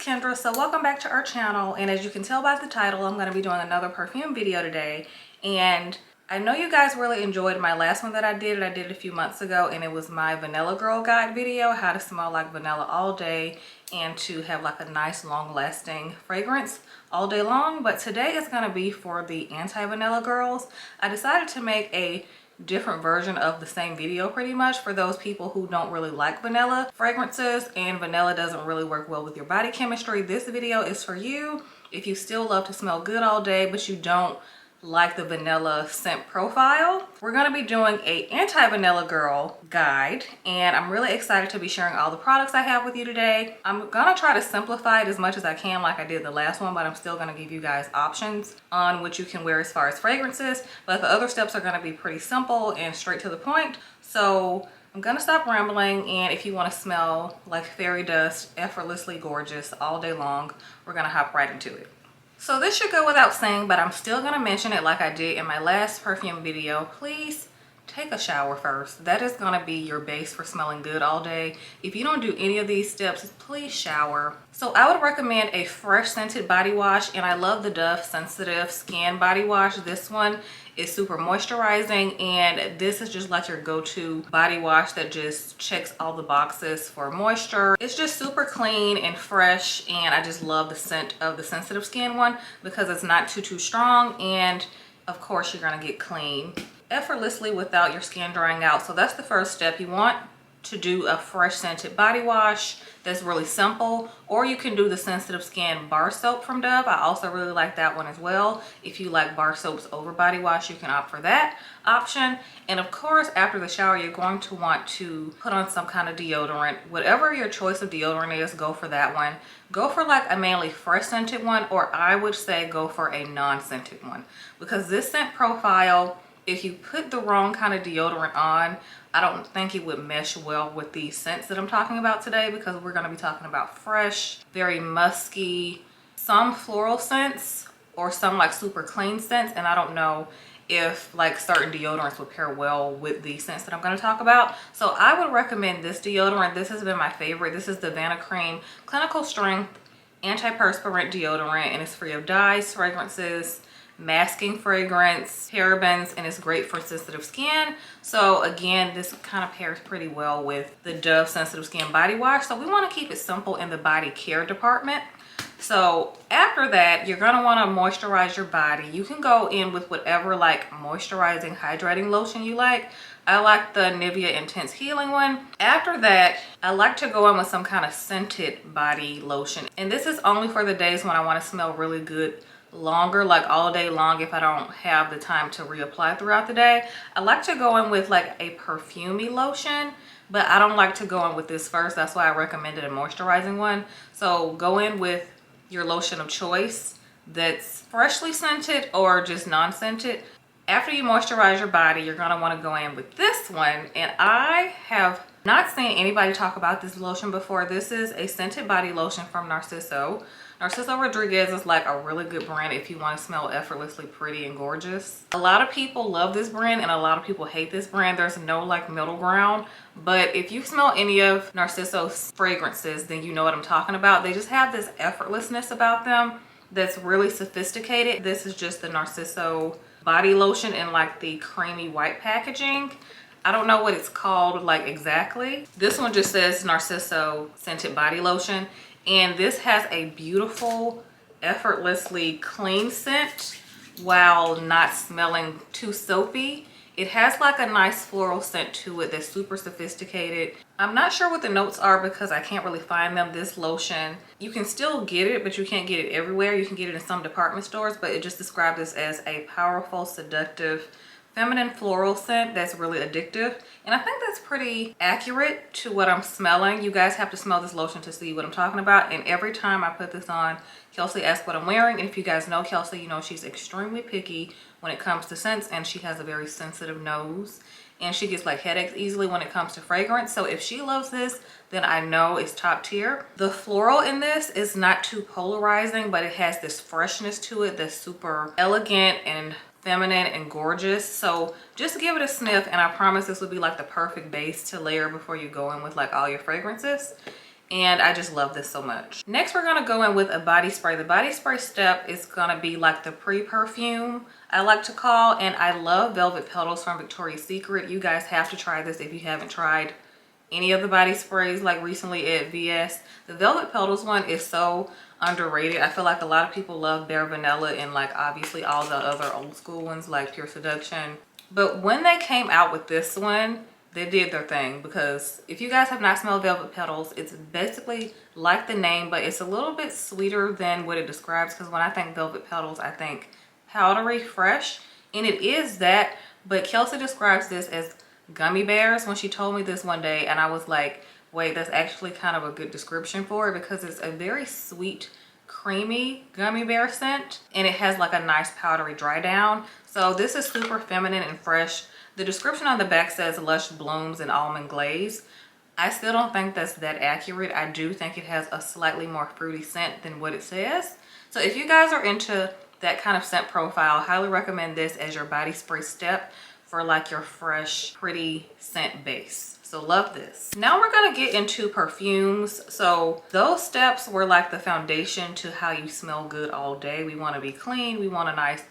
Kendra. So welcome back to our channel, and as you can tell by the title, I'm going to be doing another perfume video today. And I know you guys really enjoyed my last one that I did a few months ago, and it was my Vanilla Girl Guide video, how to smell like vanilla all day and to have like a nice long lasting fragrance all day long. But today is going to be for the anti-vanilla girls. I decided to make a different version of the same video pretty much for those people who don't really like vanilla fragrances and vanilla doesn't really work well with your body chemistry. This video is for you if you still love to smell good all day but you don't like the vanilla scent profile. We're going to be doing a anti-vanilla girl guide, and I'm really excited to be sharing all the products I have with you today. I'm going to try to simplify it as much as I can like I did the last one, but I'm still going to give you guys options on what you can wear as far as fragrances, but the other steps are going to be pretty simple and straight to the point. So I'm gonna stop rambling, and if you want to smell like fairy dust, effortlessly gorgeous all day long, we're gonna hop right into it. So this should go without saying, but I'm still gonna mention it like I did in my last perfume video. Please take a shower first. That is gonna be your base for smelling good all day. If you don't do any of these steps, please shower. So I would recommend a fresh scented body wash, and I love the Dove Sensitive Skin Body Wash. This one is super moisturizing, and this is just like your go-to body wash that just checks all the boxes for moisture. It's just super clean and fresh, and I just love the scent of the Sensitive Skin one because it's not too strong, and of course you're gonna get clean effortlessly without your skin drying out. So that's the first step. You want to do a fresh scented body wash that's really simple, or you can do the Sensitive Skin bar soap from Dove. I also really like that one as well. If you like bar soaps over body wash, you can opt for that option. And of course, after the shower, you're going to want to put on some kind of deodorant. Whatever your choice of deodorant is, go for that one. Go for like a mainly fresh scented one, or I would say go for a non-scented one, because this scent profile, if you put the wrong kind of deodorant on, I don't think it would mesh well with the scents that I'm talking about today, because we're going to be talking about fresh, very musky, some floral scents or some like super clean scents, and I don't know if like certain deodorants would pair well with the scents that I'm going to talk about. So I would recommend this deodorant. This has been my favorite. This is the Vanacream Clinical Strength Antiperspirant Deodorant, and it's free of dyes, fragrances, masking fragrance, parabens, and it's great for sensitive skin. So again, this kind of pairs pretty well with the Dove Sensitive Skin Body Wash. So we want to keep it simple in the body care department. So after that, you're going to want to moisturize your body. You can go in with whatever like moisturizing, hydrating lotion you like. I like the Nivea Intense Healing one. After that, I like to go in with some kind of scented body lotion. And this is only for the days when I want to smell really good longer, like all day long, if I don't have the time to reapply throughout the day. I like to go in with like a perfumey lotion, but I don't like to go in with this first. That's why I recommended a moisturizing one. So go in with your lotion of choice that's freshly scented or just non-scented. After you moisturize your body, you're going to want to go in with this one, and I have not seen anybody talk about this lotion before. This is a scented body lotion from Narciso. Narciso Rodriguez is like a really good brand if you want to smell effortlessly pretty and gorgeous. A lot of people love this brand and a lot of people hate this brand. There's no like middle ground, but if you smell any of Narciso's fragrances, then you know what I'm talking about. They just have this effortlessness about them that's really sophisticated. This is just the Narciso body lotion in like the creamy white packaging. I don't know what it's called like exactly. This one just says Narciso scented body lotion, and this has a beautiful, effortlessly clean scent while not smelling too soapy. It has like a nice floral scent to it that's super sophisticated. I'm not sure what the notes are because I can't really find them. This lotion, you can still get it, but you can't get it everywhere. You can get it in some department stores, but it just described this as a powerful, seductive, feminine floral scent that's really addictive. And I think that's pretty accurate to what I'm smelling. You guys have to smell this lotion to see what I'm talking about. And every time I put this on, Kelsey asks what I'm wearing. And if you guys know Kelsey, you know she's extremely picky when it comes to scents, and she has a very sensitive nose, and she gets like headaches easily when it comes to fragrance. So if she loves this, then I know it's top tier. The floral in this is not too polarizing, but it has this freshness to it that's super elegant and feminine and gorgeous. So just give it a sniff, and I promise this will be like the perfect base to layer before you go in with like all your fragrances. and I just love this so much. Next, we're gonna go in with a body spray. The body spray step is gonna be like the pre-perfume, I like to call, and I love Velvet Petals from Victoria's Secret. You guys have to try this if you haven't tried any of the body sprays like recently at VS. The Velvet Petals one is so underrated. I feel like a lot of people love Bare Vanilla and like obviously all the other old school ones like Pure Seduction. But when they came out with this one, they did their thing, because if you guys have not smelled Velvet Petals, it's basically like the name, but it's a little bit sweeter than what it describes, because when I think Velvet Petals, I think powdery fresh, and it is that, but Kelsey describes this as gummy bears when she told me this one day, and I was like, wait, that's actually kind of a good description for it, because it's a very sweet, creamy gummy bear scent, and it has like a nice powdery dry down. So this is super feminine and fresh. The description on the back says lush blooms and almond glaze. I still don't think that's that accurate. I do think it has a slightly more fruity scent than what it says. So if you guys are into that kind of scent profile, I highly recommend this as your body spray step for like your fresh, pretty scent base. So love this. Now we're gonna get into perfumes. So those steps were like the foundation to how you smell good all day. We wanna be clean, we want a nice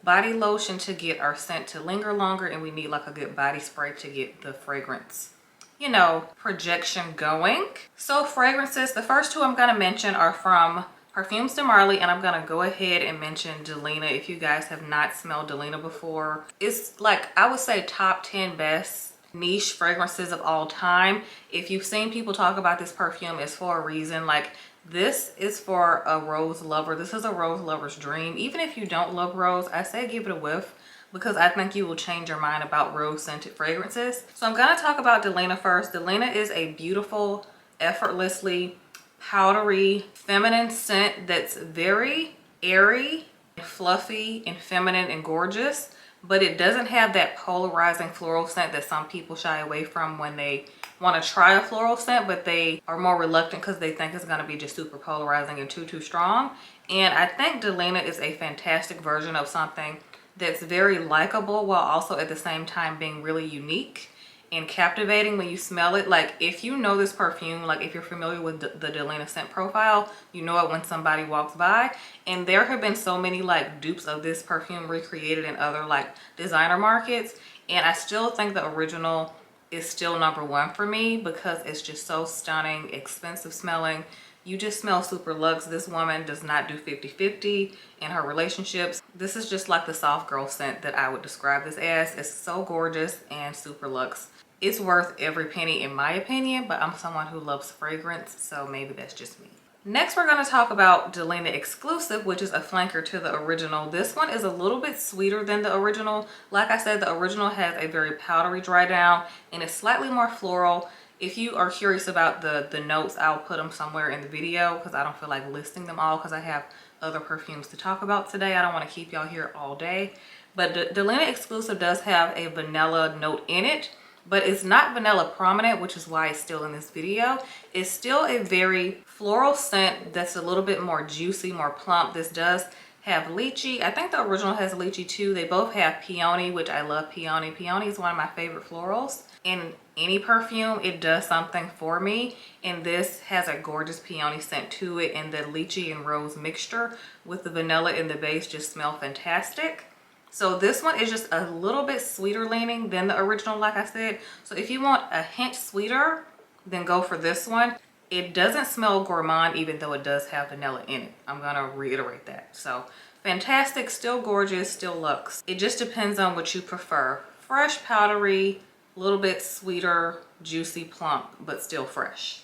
body lotion to get our scent to linger longer, and we need like a good body spray to get the fragrance, you know, projection going. So fragrances, the first two I'm gonna mention are from Perfumes de Marly, and I'm gonna go ahead and mention Delina. If you guys have not smelled Delina before, it's like, I would say top 10 best niche fragrances of all time. If you've seen people talk about this perfume, it's for a reason. Like, this is for a rose lover. This is a rose lover's dream. Even if you don't love rose, I say give it a whiff, because I think you will change your mind about rose scented fragrances. So I'm gonna talk about Delina first. Delina is a beautiful, effortlessly powdery, feminine scent that's very airy, fluffy, and feminine and gorgeous, but it doesn't have that polarizing floral scent that some people shy away from when they want to try a floral scent, but they are more reluctant because they think it's going to be just super polarizing and too strong. And I think Delina is a fantastic version of something that's very likable while also at the same time being really unique and captivating when you smell it. Like, if you know this perfume, like if you're familiar with the Delina scent profile, you know it when somebody walks by. And there have been so many like dupes of this perfume recreated in other like designer markets, and I still think the original is still #1 for me, because it's just so stunning, expensive smelling. You just smell super luxe. This woman does not do 50-50 in her relationships. This is just like the soft girl scent that I would describe this as. It's so gorgeous and super luxe. It's worth every penny in my opinion, but I'm someone who loves fragrance, so maybe that's just me. Next, we're going to talk about Delina Exclusive, which is a flanker to the original. This one is a little bit sweeter than the original. Like I said, the original has a very powdery dry down, and it's slightly more floral. If you are curious about the notes, I'll put them somewhere in the video, because I don't feel like listing them all because I have other perfumes to talk about today. I don't want to keep y'all here all day. But the Delina Exclusive does have a vanilla note in it, but it's not vanilla prominent, which is why it's still in this video. It's still a very floral scent that's a little bit more juicy, more plump. This does have lychee. I think the original has lychee too. They both have peony, which I love peony. Peony is one of my favorite florals. In any perfume, it does something for me. And this has a gorgeous peony scent to it. And the lychee and rose mixture with the vanilla in the base just smell fantastic. So this one is just a little bit sweeter leaning than the original, like I said. So if you want a hint sweeter, then go for this one. It doesn't smell gourmand, even though it does have vanilla in it. I'm gonna reiterate that. So fantastic, still gorgeous, still luxe. It just depends on what you prefer. Fresh, powdery, a little bit sweeter, juicy, plump, but still fresh.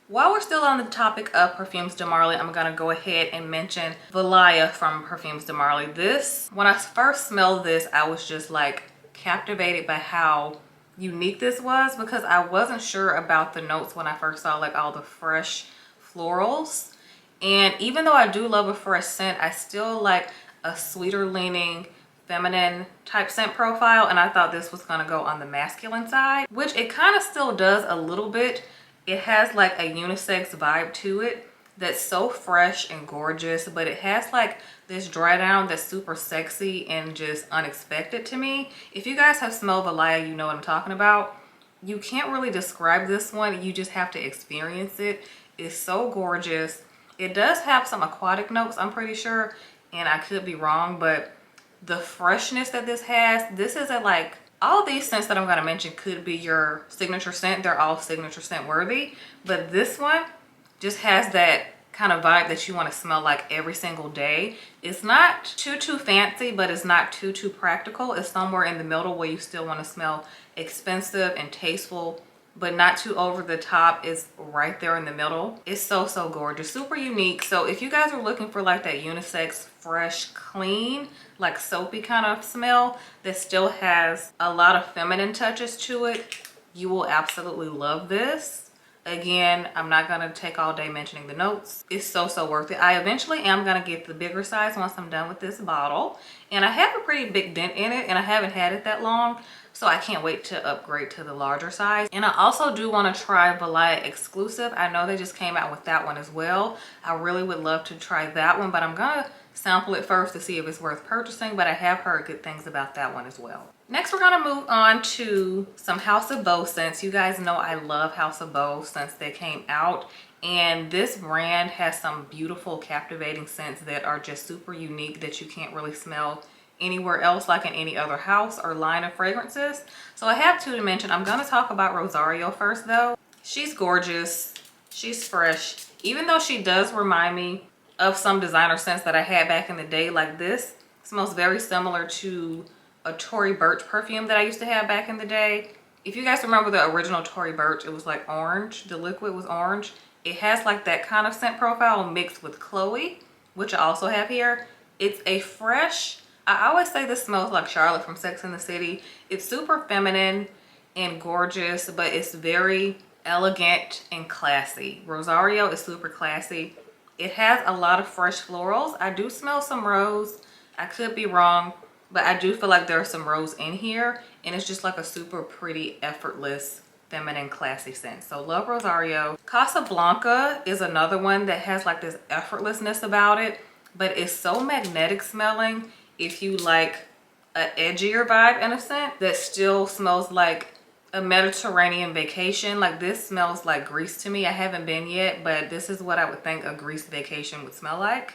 While we're still on the topic of Perfumes de Marly, I'm gonna go ahead and mention Valaya from Perfumes de Marly. This, when I first smelled this, I was just like captivated by how unique this was, because I wasn't sure about the notes when I first saw like all the fresh florals. And even though I do love a fresh scent, I still like a sweeter leaning feminine type scent profile, and I thought this was gonna go on the masculine side, which it kind of still does a little bit. It has like a unisex vibe to it that's so fresh and gorgeous, but it has like this dry down that's super sexy and just unexpected to me. If you guys have smelled Valaya, you know what I'm talking about. You can't really describe this one, you just have to experience it. is so gorgeous. It does have some aquatic notes, I'm pretty sure, and I could be wrong, but the freshness that this has, this isn't like, all these scents that I'm going to mention could be your signature scent. They're all signature scent worthy, but this one just has that kind of vibe that you want to smell like every single day. It's not too fancy, but it's not too practical. It's somewhere in the middle where you still want to smell expensive and tasteful, but not too over the top. It's right there in the middle. It's so gorgeous, super unique. So if you guys are looking for like that unisex, fresh, clean, like soapy kind of smell that still has a lot of feminine touches to it, you will absolutely love this. Again, I'm not gonna take all day mentioning the notes. It's so worth it. I eventually am gonna get the bigger size once I'm done with this bottle. And I have a pretty big dent in it, and I haven't had it that long, so I can't wait to upgrade to the larger size. And I also do want to try Valaya exclusive. I know they just came out with that one as well. I really would love to try that one, but I'm gonna sample it first to see if it's worth purchasing, but I have heard good things about that one as well. Next, we're gonna move on to some House of Bow scents. You guys know I love House of Bow since they came out, and this brand has some beautiful, captivating scents that are just super unique that you can't really smell anywhere else like in any other house or line of fragrances. So I have two to mention. I'm gonna talk about Rosario first though. She's gorgeous, she's fresh. Even though she does remind me of some designer scents that I had back in the day, like this smells very similar to a Tory Burch perfume that I used to have back in the day. If you guys remember the original Tory Burch, it was like orange. The liquid was orange. It has like that kind of scent profile mixed with Chloe, which I also have here. It's a fresh, I always say this smells like Charlotte from Sex and the City. It's super feminine and gorgeous, but it's very elegant and classy. Rosario is super classy. It has a lot of fresh florals. I do smell some rose. I could be wrong, but I do feel like there's some rose in here, and it's just like a super pretty, effortless, feminine, classy scent. So love Rosario. Casablanca is another one that has like this effortlessness about it, but it's so magnetic smelling. If you like an edgier vibe in a scent that still smells like a Mediterranean vacation, like this smells like Greece to me. I haven't been yet, but this is what I would think a Greece vacation would smell like.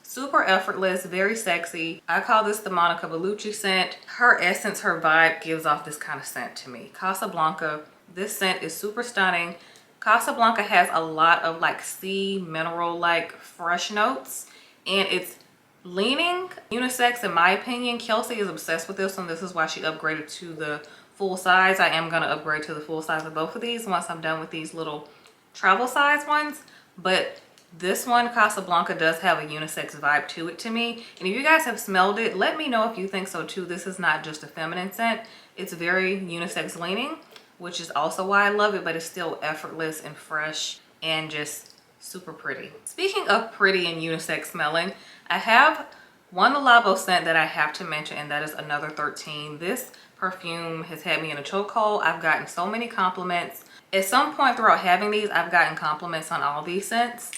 Super effortless, very sexy. I call this the Monica Bellucci scent. Her essence, her vibe gives off this kind of scent to me. Casablanca, this scent is super stunning. Casablanca has a lot of like sea mineral like fresh notes, and it's leaning unisex in my opinion. Kelsey is obsessed with this one. This is why she upgraded to the full size. I am gonna upgrade to the full size of both of these once I'm done with these little travel size ones. But this one, Casablanca, does have a unisex vibe to it to me. And if you guys have smelled it, let me know if you think so too. This is not just a feminine scent. It's very unisex leaning, which is also why I love it, but it's still effortless and fresh and just super pretty. Speaking of pretty and unisex smelling, I have one Labo scent that I have to mention, and that is Another 13. This perfume has had me in a chokehold. I've gotten so many compliments. At some point throughout having these, I've gotten compliments on all these scents.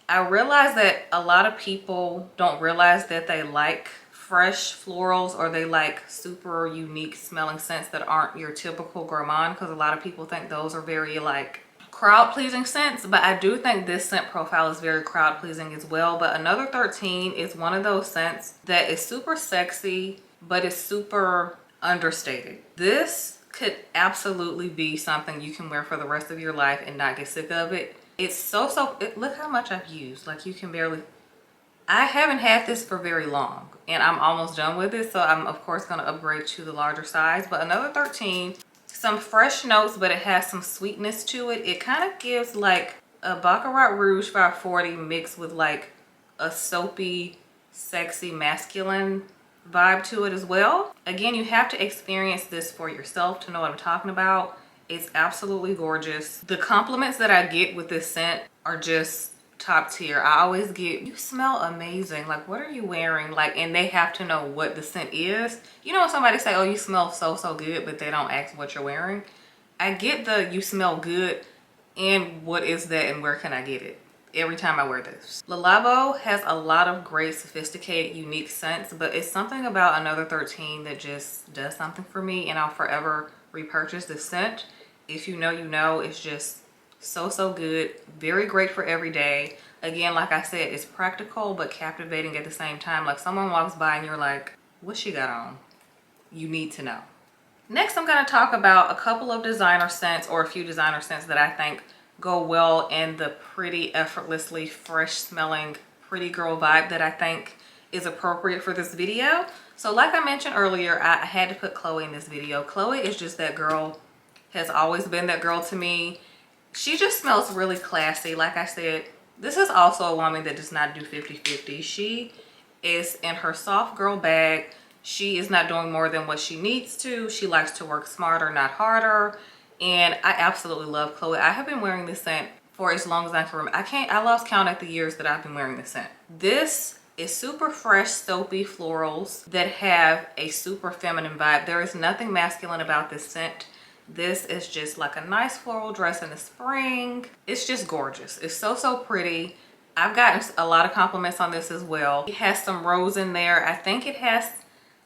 I realize that a lot of people don't realize that they like fresh florals, or they like super unique smelling scents that aren't your typical gourmand, because a lot of people think those are very like crowd pleasing scents, but I do think this scent profile is very crowd pleasing as well. But Another 13 is one of those scents that is super sexy, but it's super understated. This could absolutely be something you can wear for the rest of your life and not get sick of it. It's look how much I've used. Like, you can barely, I haven't had this for very long, and I'm almost done with it, so I'm of course going to upgrade to the larger size. But Another 13, some fresh notes, but it has some sweetness to it. It kind of gives like a Baccarat Rouge 540 mixed with like a soapy, sexy, masculine vibe to it as well. Again, you have to experience this for yourself to know what I'm talking about. It's absolutely gorgeous. The compliments that I get with this scent are just top tier. I always get, you smell amazing, like what are you wearing, like, and they have to know what the scent is. You know when somebody say, oh, you smell so good, but they don't ask what you're wearing. I get the you smell good and what is that and where can I get it every time I wear this. Le Labo has a lot of great, sophisticated, unique scents, but it's something about Another 13 that just does something for me, and I'll forever repurchase this scent. If you know, you know. It's just So good. Very great for every day. Again, like I said, it's practical but captivating at the same time. Like someone walks by and you're like, what she got on? You need to know. Next, I'm going to talk about a couple of designer scents, or a few designer scents that I think go well in the pretty, effortlessly fresh smelling pretty girl vibe that I think is appropriate for this video. So like I mentioned earlier, I had to put Chloe in this video. Chloe is just that girl, has always been that girl to me. She just smells really classy. Like I said, this is also a woman that does not do 50-50. She is in her soft girl bag. She is not doing more than what she needs to. She likes to work smarter, not harder. And I absolutely love Chloe. I have been wearing this scent for as long as I can remember. I lost count at the years that I've been wearing this scent. This is super fresh, soapy florals that have a super feminine vibe. There is nothing masculine about this scent. This is just like a nice floral dress in the spring. It's just gorgeous. It's so pretty. I've gotten a lot of compliments on this as well. It has some rose in there. I think it has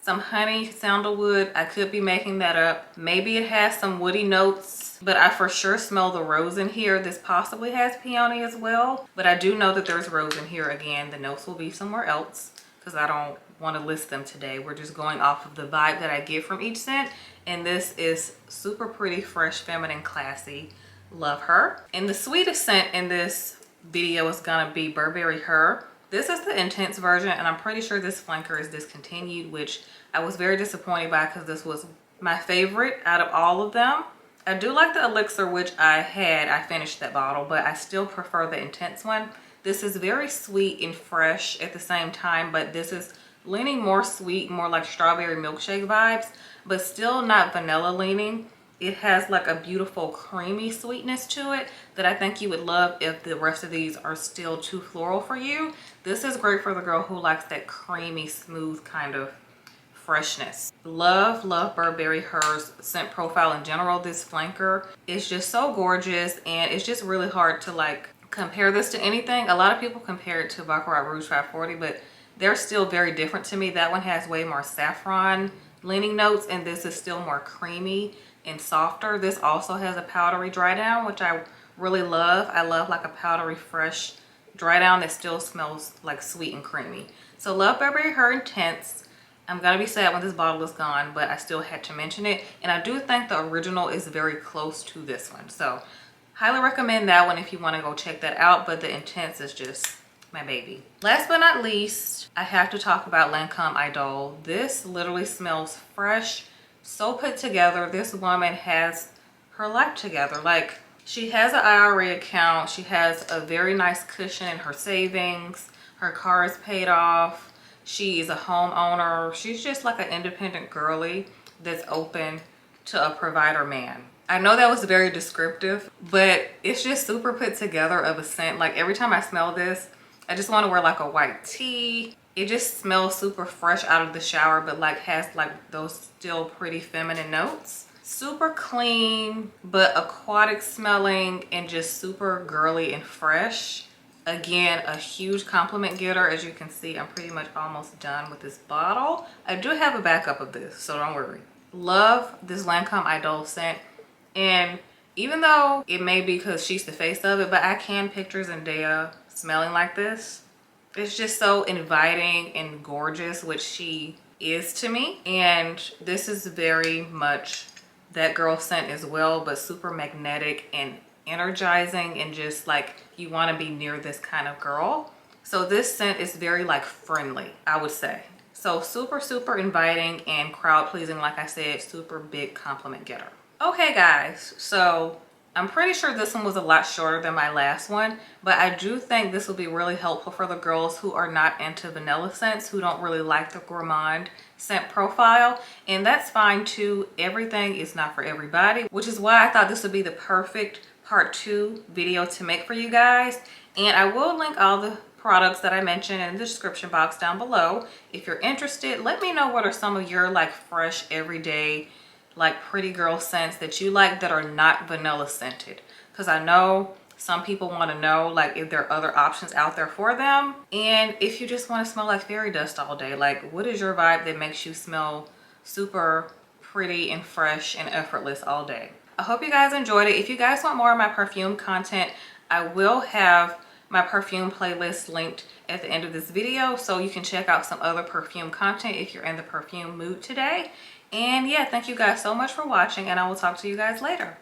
some honey, sandalwood. I could be making that up. Maybe it has some woody notes, but I for sure smell the rose in here. This possibly has peony as well, but I do know that there's rose in here. Again, the notes will be somewhere else because I don't want to list them today. We're just going off of the vibe that I get from each scent, and this is super pretty, fresh, feminine, classy. Love her. And the sweetest scent in this video is gonna be Burberry Her. This is the intense version, and I'm pretty sure this flanker is discontinued, which I was very disappointed by because this was my favorite out of all of them. I do like the elixir, which I finished that bottle, but I still prefer the intense one. This is very sweet and fresh at the same time, but this is leaning more sweet, more like strawberry milkshake vibes, but still not vanilla leaning. It has like a beautiful creamy sweetness to it that I think you would love if the rest of these are still too floral for you. This is great for the girl who likes that creamy, smooth kind of freshness. Love Burberry Her's scent profile in general. This flanker is just so gorgeous, and it's just really hard to like compare this to anything. A lot of people compare it to Baccarat Rouge 540, but they're still very different to me. That one has way more saffron leaning notes, and this is still more creamy and softer. This also has a powdery dry down, which I really love. I love like a powdery fresh dry down that still smells like sweet and creamy. So love Burberry Her Intense. I'm gonna be sad when this bottle is gone, but I still had to mention it. And I do think the original is very close to this one, so highly recommend that one if you want to go check that out. But the Intense is just my baby. Last but not least, I have to talk about Lancome Idole. This literally smells fresh, so put together. This woman has her life together. Like, she has an IRA account. She has a very nice cushion in her savings. Her car is paid off. She's a homeowner. She's just like an independent girly that's open to a provider man. I know that was very descriptive, but it's just super put together of a scent. Like, every time I smell this, I just want to wear like a white tee. It just smells super fresh out of the shower, but like has like those still pretty feminine notes. Super clean, but aquatic smelling, and just super girly and fresh. Again, a huge compliment getter. As you can see, I'm pretty much almost done with this bottle. I do have a backup of this, so don't worry. Love this Lancome Idole scent. And even though it may be because she's the face of it, but I can picture Zendaya smelling like this. It's just so inviting and gorgeous, which she is to me. And this is very much that girl scent as well, but super magnetic and energizing, and just like you want to be near this kind of girl. So this scent is very like friendly, I would say. So super inviting and crowd pleasing. Like I said, super big compliment getter. Okay guys, so I'm pretty sure this one was a lot shorter than my last one, but I do think this will be really helpful for the girls who are not into vanilla scents, who don't really like the gourmand scent profile. And that's fine too. Everything is not for everybody, which is why I thought this would be the perfect part 2 video to make for you guys. And I will link all the products that I mentioned in the description box down below. If you're interested, let me know what are some of your like fresh, everyday, like pretty girl scents that you like that are not vanilla scented, because I know some people want to know like if there are other options out there for them. And if you just want to smell like fairy dust all day, like what is your vibe that makes you smell super pretty and fresh and effortless all day? I hope you guys enjoyed it. If you guys want more of my perfume content, I will have my perfume playlist linked at the end of this video, so you can check out some other perfume content if you're in the perfume mood today. And yeah, thank you guys so much for watching, and I will talk to you guys later.